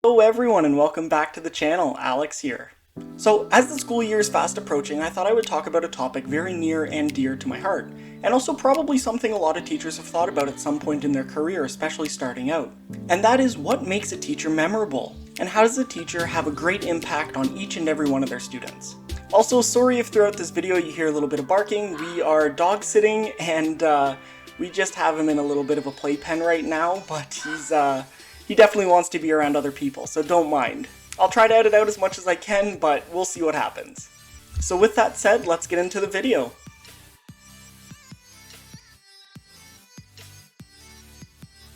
Hello everyone and welcome back to the channel, Alex here. So as the school year is fast approaching, I thought I would talk about a topic very near and dear to my heart, and also probably something a lot of teachers have thought about at some point in their career, especially starting out. And that is, what makes a teacher memorable? And how does a teacher have a great impact on each and every one of their students? Also, sorry if throughout this video you hear a little bit of barking. We are dog sitting and we just have him in a little bit of a playpen right now, but he definitely wants to be around other people, so don't mind. I'll try to edit out as much as I can, but we'll see what happens. So with that said, let's get into the video.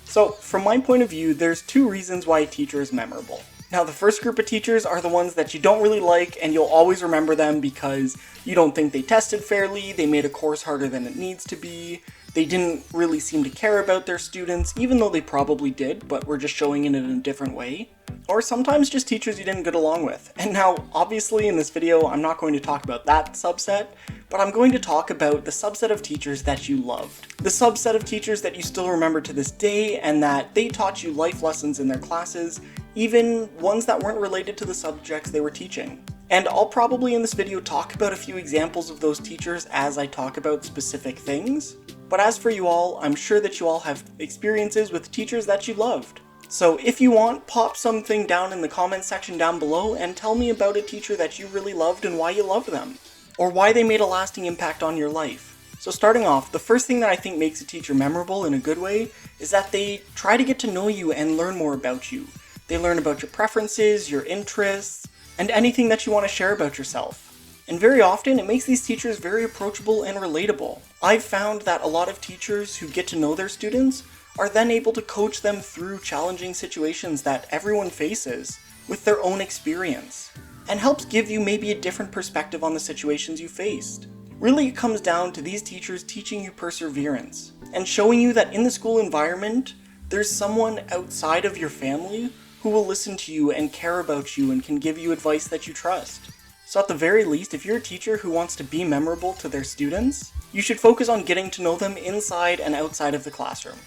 So from my point of view, there's two reasons why a teacher is memorable. Now the first group of teachers are the ones that you don't really like, and you'll always remember them because you don't think they tested fairly, they made a course harder than it needs to be, they didn't really seem to care about their students, even though they probably did, but were just showing it in a different way. Or sometimes just teachers you didn't get along with. And now, obviously in this video, I'm not going to talk about that subset, but I'm going to talk about the subset of teachers that you loved. The subset of teachers that you still remember to this day, and that they taught you life lessons in their classes, even ones that weren't related to the subjects they were teaching. And I'll probably in this video talk about a few examples of those teachers as I talk about specific things. But as for you all, I'm sure that you all have experiences with teachers that you loved. So if you want, pop something down in the comment section down below and tell me about a teacher that you really loved and why you loved them, or why they made a lasting impact on your life. So starting off, the first thing that I think makes a teacher memorable in a good way is that they try to get to know you and learn more about you. They learn about your preferences, your interests, and anything that you want to share about yourself. And very often, it makes these teachers very approachable and relatable. I've found that a lot of teachers who get to know their students are then able to coach them through challenging situations that everyone faces with their own experience, and helps give you maybe a different perspective on the situations you faced. Really, it comes down to these teachers teaching you perseverance, and showing you that in the school environment, there's someone outside of your family who will listen to you and care about you and can give you advice that you trust. So at the very least, if you're a teacher who wants to be memorable to their students, you should focus on getting to know them inside and outside of the classroom.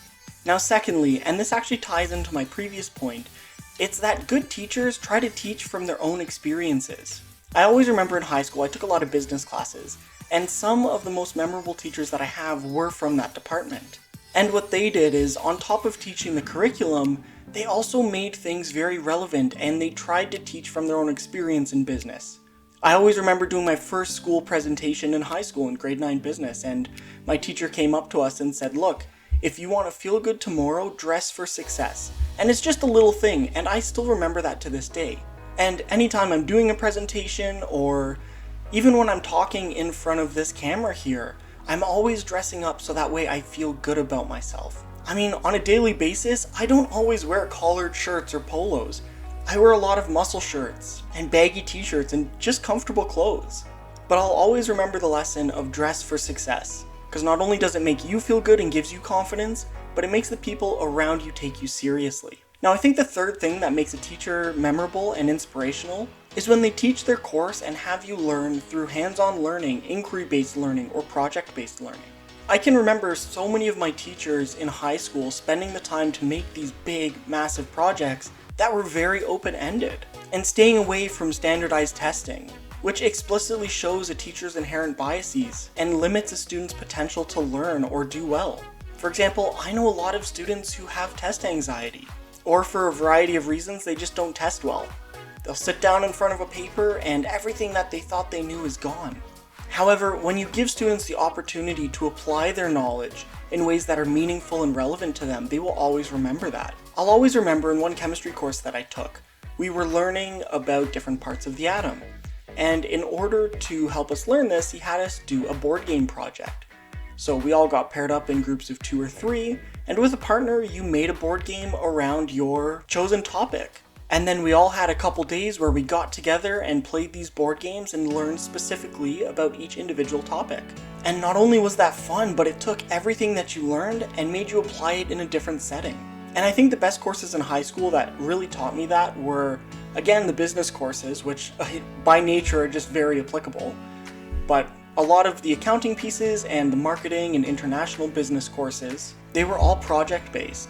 Now secondly, and this actually ties into my previous point, it's that good teachers try to teach from their own experiences. I always remember in high school I took a lot of business classes, and some of the most memorable teachers that I have were from that department. And what they did is, on top of teaching the curriculum, they also made things very relevant, and they tried to teach from their own experience in business. I always remember doing my first school presentation in high school in grade 9 business, and my teacher came up to us and said, "Look, if you want to feel good tomorrow, dress for success." And it's just a little thing, and I still remember that to this day. And anytime I'm doing a presentation, or even when I'm talking in front of this camera here, I'm always dressing up so that way I feel good about myself. I mean, on a daily basis, I don't always wear collared shirts or polos. I wear a lot of muscle shirts and baggy t-shirts and just comfortable clothes. But I'll always remember the lesson of dress for success, because not only does it make you feel good and gives you confidence, but it makes the people around you take you seriously. Now I think the third thing that makes a teacher memorable and inspirational is when they teach their course and have you learn through hands-on learning, inquiry-based learning, or project-based learning. I can remember so many of my teachers in high school spending the time to make these big, massive projects that were very open-ended, and staying away from standardized testing, which explicitly shows a teacher's inherent biases and limits a student's potential to learn or do well. For example, I know a lot of students who have test anxiety, or for a variety of reasons they just don't test well. They'll sit down in front of a paper and everything that they thought they knew is gone. However, when you give students the opportunity to apply their knowledge in ways that are meaningful and relevant to them, they will always remember that. I'll always remember in one chemistry course that I took, we were learning about different parts of the atom. And in order to help us learn this, he had us do a board game project. So we all got paired up in groups of 2 or 3, and with a partner, you made a board game around your chosen topic. And then we all had a couple days where we got together and played these board games and learned specifically about each individual topic. And not only was that fun, but it took everything that you learned and made you apply it in a different setting. And I think the best courses in high school that really taught me that were, again, the business courses, which by nature are just very applicable. But a lot of the accounting pieces and the marketing and international business courses, they were all project-based.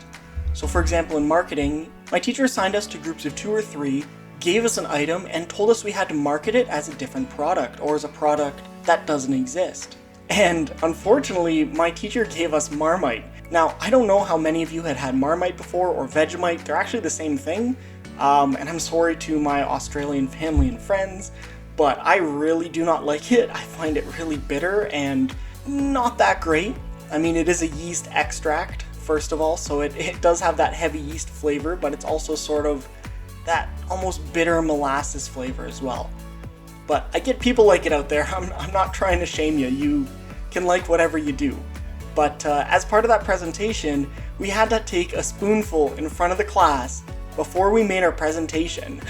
So for example, in marketing, my teacher assigned us to groups of 2 or 3, gave us an item, and told us we had to market it as a different product, or as a product that doesn't exist. And unfortunately, my teacher gave us Marmite. Now, I don't know how many of you had Marmite before, or Vegemite. They're actually the same thing. And I'm sorry to my Australian family and friends, but I really do not like it. I find it really bitter and not that great. I mean, it is a yeast extract, first of all, so it does have that heavy yeast flavor, but it's also sort of that almost bitter molasses flavor as well. But I get people like it out there. I'm not trying to shame you. You can like whatever you do. But as part of that presentation, we had to take a spoonful in front of the class before we made our presentation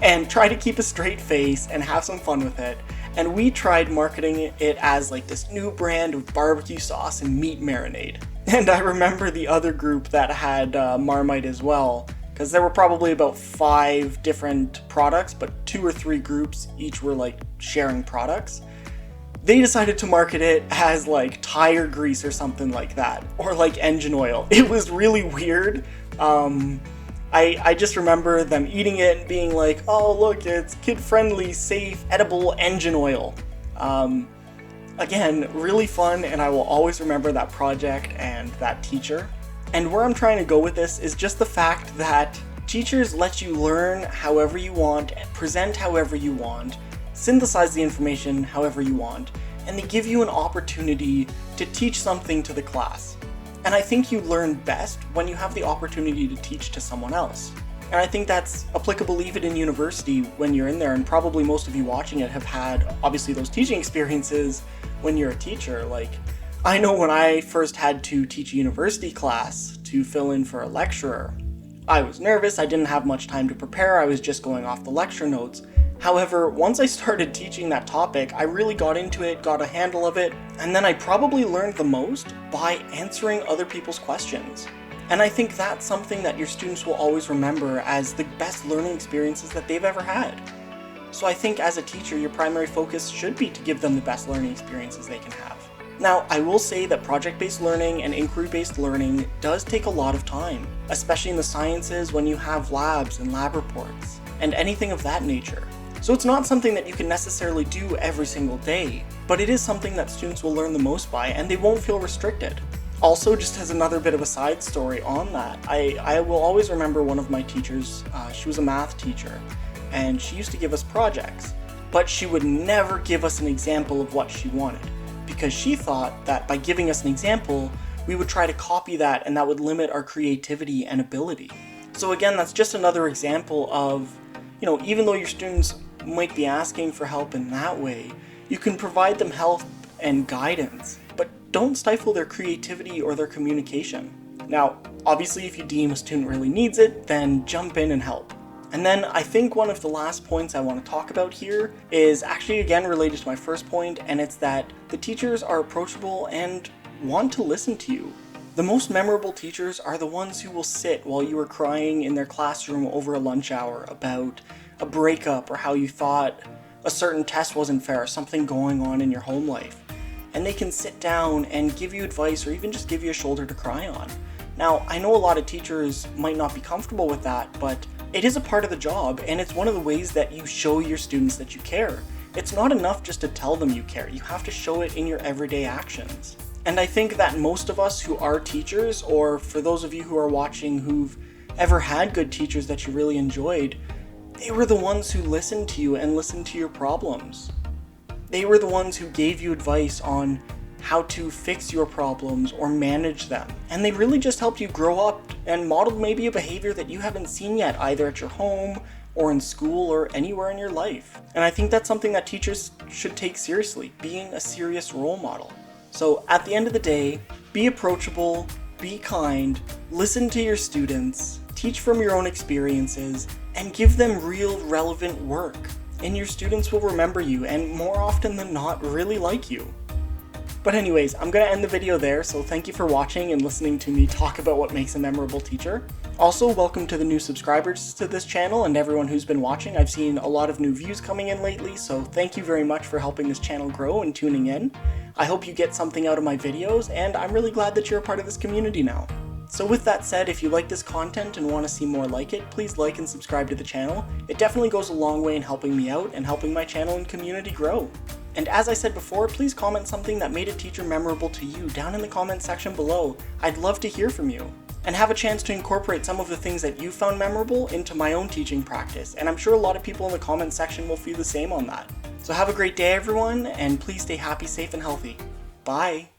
and try to keep a straight face and have some fun with it. And we tried marketing it as like this new brand of barbecue sauce and meat marinade. And I remember the other group that had Marmite as well, because there were probably about 5 different products, but 2 or 3 groups each were like sharing products. They decided to market it as like tire grease or something like that, or like engine oil. It was really weird. I just remember them eating it and being like, oh look, it's kid-friendly, safe, edible engine oil. Again, really fun, and I will always remember that project and that teacher. And where I'm trying to go with this is just the fact that teachers let you learn however you want, present however you want, synthesize the information however you want, and they give you an opportunity to teach something to the class. And I think you learn best when you have the opportunity to teach to someone else. And I think that's applicable even in university when you're in there, and probably most of you watching it have had, obviously, those teaching experiences when you're a teacher. Like, I know when I first had to teach a university class to fill in for a lecturer, I was nervous, I didn't have much time to prepare, I was just going off the lecture notes. However, once I started teaching that topic, I really got into it, got a handle of it, and then I probably learned the most by answering other people's questions. And I think that's something that your students will always remember as the best learning experiences that they've ever had. So I think as a teacher, your primary focus should be to give them the best learning experiences they can have. Now, I will say that project-based learning and inquiry-based learning does take a lot of time, especially in the sciences when you have labs and lab reports, and anything of that nature. So it's not something that you can necessarily do every single day, but it is something that students will learn the most by, and they won't feel restricted. Also, just as another bit of a side story on that, I will always remember one of my teachers. She was a math teacher, and she used to give us projects, but she would never give us an example of what she wanted, because she thought that by giving us an example, we would try to copy that, and that would limit our creativity and ability. So again, that's just another example of, even though your students might be asking for help in that way, you can provide them help and guidance, but don't stifle their creativity or their communication. Now, obviously, if you deem a student really needs it, then jump in and help. And then I think one of the last points I want to talk about here is actually again related to my first point, and it's that the teachers are approachable and want to listen to you. The most memorable teachers are the ones who will sit while you are crying in their classroom over a lunch hour about a breakup or how you thought a certain test wasn't fair or something going on in your home life. And they can sit down and give you advice or even just give you a shoulder to cry on. Now, I know a lot of teachers might not be comfortable with that, but it is a part of the job, and it's one of the ways that you show your students that you care. It's not enough just to tell them you care. You have to show it in your everyday actions. And I think that most of us who are teachers, or for those of you who are watching who've ever had good teachers that you really enjoyed, they were the ones who listened to you and listened to your problems. They were the ones who gave you advice on how to fix your problems or manage them. And they really just helped you grow up and modeled maybe a behavior that you haven't seen yet, either at your home or in school or anywhere in your life. And I think that's something that teachers should take seriously, being a serious role model. So at the end of the day, be approachable, be kind, listen to your students, teach from your own experiences, and give them real relevant work. And your students will remember you, and more often than not, really like you. But anyways, I'm going to end the video there, so thank you for watching and listening to me talk about what makes a memorable teacher. Also, welcome to the new subscribers to this channel and everyone who's been watching. I've seen a lot of new views coming in lately, so thank you very much for helping this channel grow and tuning in. I hope you get something out of my videos, and I'm really glad that you're a part of this community now. So with that said, if you like this content and want to see more like it, please like and subscribe to the channel. It definitely goes a long way in helping me out and helping my channel and community grow. And as I said before, please comment something that made a teacher memorable to you down in the comment section below. I'd love to hear from you. And have a chance to incorporate some of the things that you found memorable into my own teaching practice, and I'm sure a lot of people in the comment section will feel the same on that. So have a great day everyone, and please stay happy, safe, and healthy. Bye!